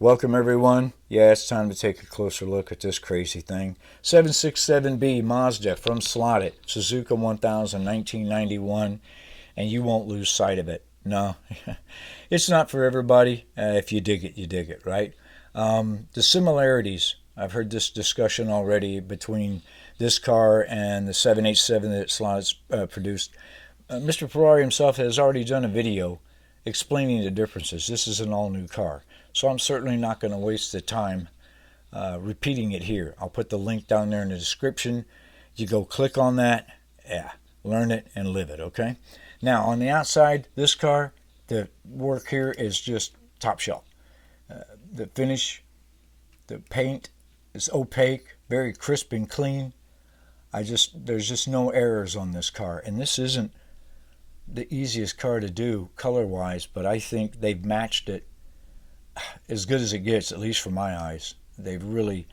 Welcome everyone. Yeah, it's time to take a closer look at this crazy thing. 767B Mazda from Slotted, Suzuka 1000, 1991, and you won't lose sight of it. No, it's not for everybody. If you dig it, you dig it, right? The similarities, I've heard this discussion already between this car and the 787 that Slotted produced. Mr. Ferrari himself has already done a video explaining the differences. This is an all-new car. So I'm certainly not going to waste the time repeating it here. I'll put the link down there in the description. You go click on that. Yeah, learn it and live it, okay? Now, on the outside, this car, the work here is just top shelf. The finish, the paint is opaque, very crisp and clean. There's just no errors on this car. And this isn't the easiest car to do color-wise, but I think they've matched it as good as it gets, at least for my eyes. They've really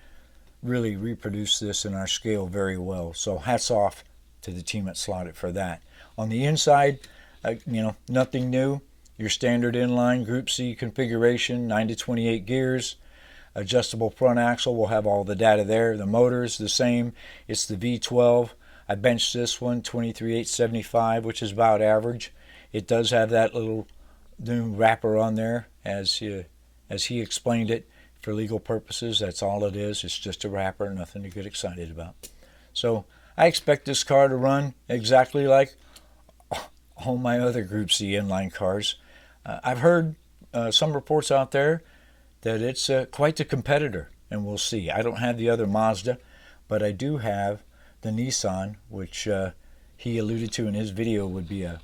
reproduced this in our scale very well. So hats off to the team at Slotted for that. On the inside, nothing new. Your standard inline Group C configuration, 9 to 28 gears. Adjustable front axle will have all the data there. The motor's the same. It's the V12. I benched this one, 23,875, which is about average. It does have that little new wrapper on there, as he explained it, for legal purposes. That's all it is. It's just a wrapper, nothing to get excited about. So I expect this car to run exactly like all my other Group C inline cars. I've heard some reports out there that it's quite the competitor, and we'll see. I don't have the other Mazda, but I do have the Nissan, which he alluded to in his video would be a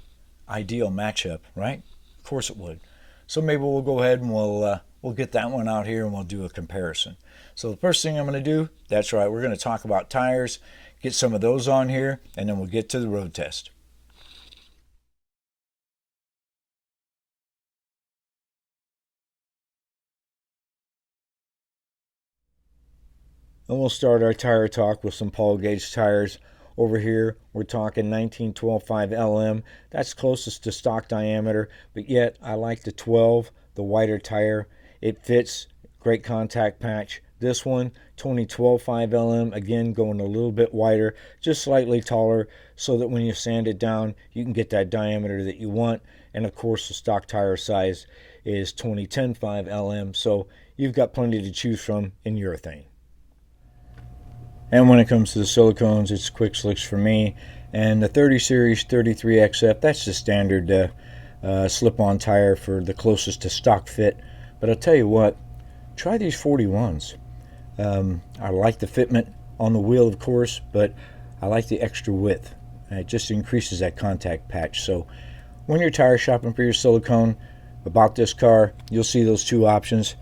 ideal matchup, right? Of course it would. So maybe we'll go ahead and we'll get that one out here and we'll do a comparison. So the first thing I'm going to do, that's right, we're going to talk about tires, get some of those on here, and then we'll get to the road test. And we'll start our tire talk with some Paul Gauge tires. Over here, we're talking 1912.5 LM. That's closest to stock diameter, but yet I like the 12, the wider tire. It fits, great contact patch. This one, 2012.5 LM, again going a little bit wider, just slightly taller, so that when you sand it down, you can get that diameter that you want. And of course, the stock tire size is 2010.5 LM, so you've got plenty to choose from in urethane. And when it comes to the silicones, it's Quick Slicks for me. And the 30 Series 33XF, that's the standard slip-on tire for the closest to stock fit. But I'll tell you what, try these 41s. I like the fitment on the wheel, of course, but I like the extra width. It just increases that contact patch. So when you're tire shopping for your silicone about this car, you'll see those two options.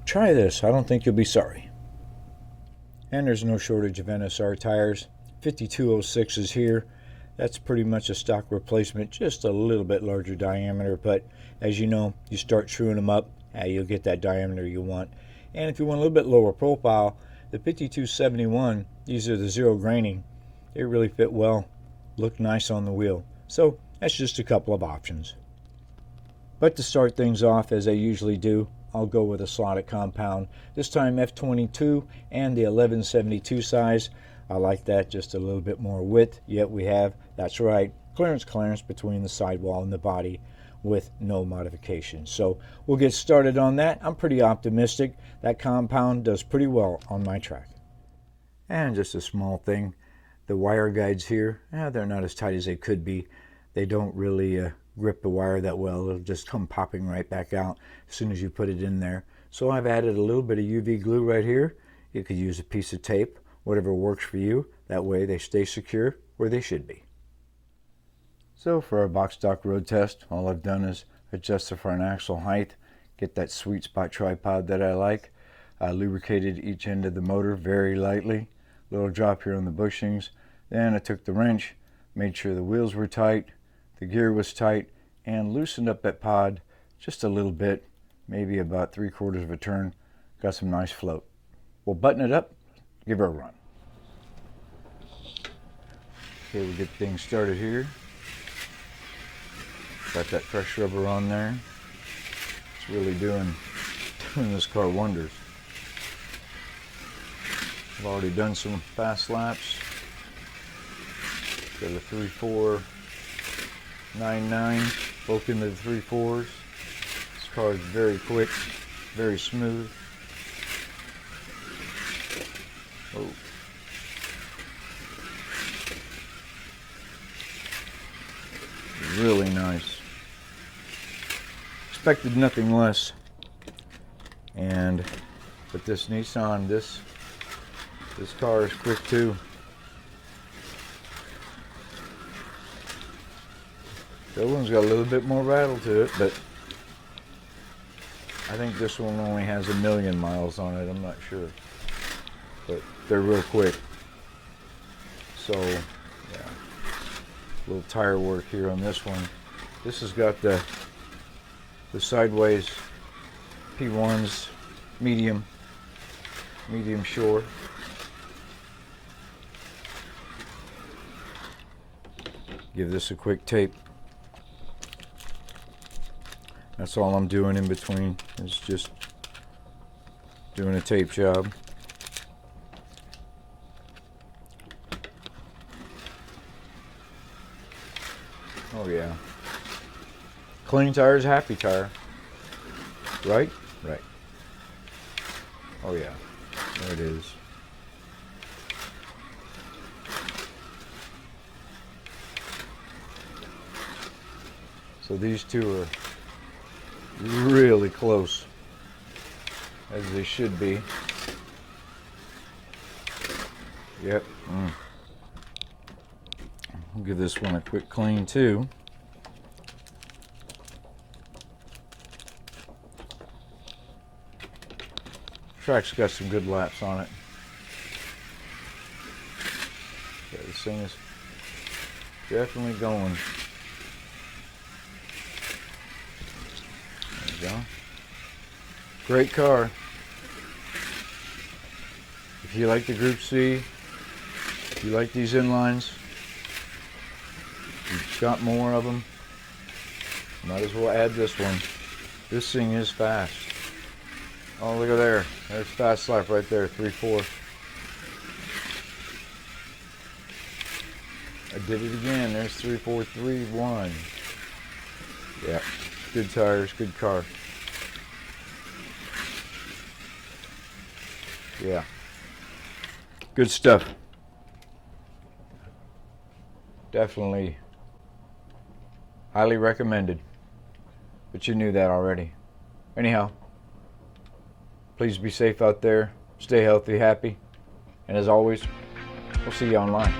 Try this. I don't think you'll be sorry. And there's no shortage of NSR tires. 5206 is here. That's pretty much a stock replacement, just a little bit larger diameter, but as you know, you start truing them up, you'll get that diameter you want. And if you want a little bit lower profile, the 5271, these are the zero graining. They really fit well, look nice on the wheel. So that's just a couple of options. But to start things off, as I usually do, I'll go with a Slotted compound. This time F22 and the 1172 size. I like that, just a little bit more width. Yet we have, that's right, clearance between the sidewall and the body with no modification. So we'll get started on that. I'm pretty optimistic. That compound does pretty well on my track. And just a small thing, the wire guides here, they're not as tight as they could be. They don't really grip the wire that well. It'll just come popping right back out as soon as you put it in there. So I've added a little bit of UV glue right here. You could use a piece of tape, whatever works for you. That way they stay secure where they should be. So for our box stock road test, all I've done is adjust the front axle height, get that sweet spot tripod that I like. I lubricated each end of the motor very lightly. Little drop here on the bushings. Then I took the wrench, made sure the wheels were tight, the gear was tight, and loosened up that pod just a little bit, maybe about 3/4 of a turn. Got some nice float. We'll button it up, give her a run. Okay, we'll get things started here. Got that fresh rubber on there. It's really doing And this car wonders. I've already done some fast laps. Got a 3.499, both into the 3.4s. This car is very quick, very smooth. Oh. Really nice. Expected nothing less. But this Nissan, this car is quick too. The other one's got a little bit more rattle to it, but I think this one only has 1,000,000 miles on it. I'm not sure, but they're real quick. So, yeah, little tire work here on this one. This has got the sideways P1s, medium shore. Give this a quick tape. That's all I'm doing in between, is just doing a tape job. Oh yeah. Clean tire is a happy tire. Right? Right. Oh yeah. There it is. So these two are really close, as they should be. Yep. I'll give this one a quick clean too. Track's got some good laps on it. Yeah, this thing is definitely going. There you go. Great car. If you like the Group C, if you like these inlines, you've got more of them, might as well add this one. This thing is fast. Oh, look at there. There's fast lap right there, 3.4. I did it again. There's 3.431. Yeah, good tires, good car. Yeah, good stuff. Definitely highly recommended. But you knew that already. Anyhow, please be safe out there. Stay healthy, happy. And as always, we'll see you online.